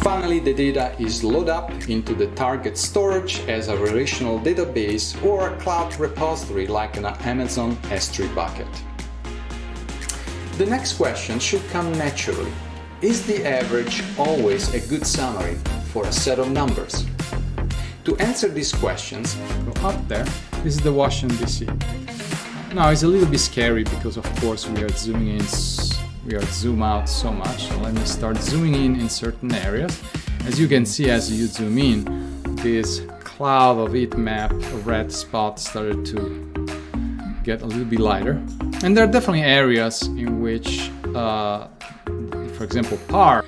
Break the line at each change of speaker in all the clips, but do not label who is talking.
Finally, the data is loaded up into the target storage as a relational database or a cloud repository like an Amazon S3 bucket. The next question should come naturally. Is the average always a good summary for a set of numbers? To answer these questions,
go up there. This is the Washington DC. Now it's a little bit scary because of course we are zooming in, we are zoom out so much. So let me start zooming in certain areas. As you can see, as you zoom in, this cloud of heat map, a red spot started to get a little bit lighter. And there are definitely areas in which, for example, PAR.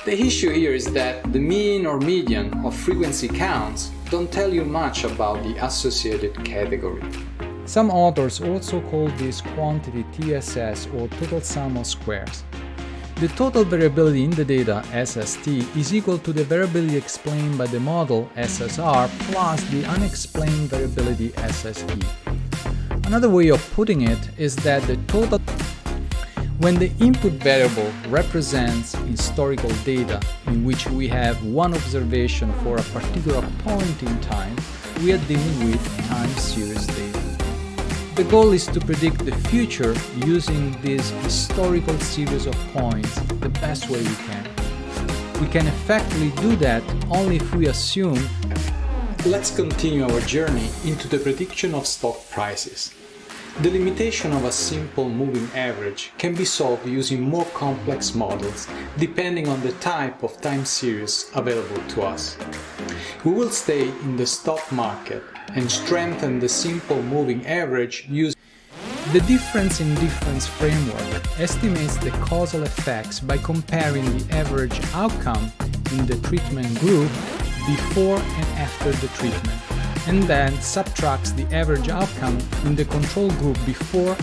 The issue here is that the mean or median of frequency counts don't tell you much about the associated category.
Some authors also call this quantity TSS or total sum of squares. The total variability in the data SST is equal to the variability explained by the model SSR plus the unexplained variability SSE. Another way of putting it is that the total when the input variable represents historical data in which we have one observation for a particular point in time, we are dealing with time series data. The goal is to predict the future using this historical series of points the best way we can. We can effectively do that only if we assume.
Let's continue our journey into the prediction of stock prices. The limitation of a simple moving average can be solved using more complex models depending on the type of time series available to us. We will stay in the stock market and strengthen the simple moving average using
the difference in difference framework estimates the causal effects by comparing the average outcome in the treatment group before and after the treatment, and then subtracts the average outcome in the control group before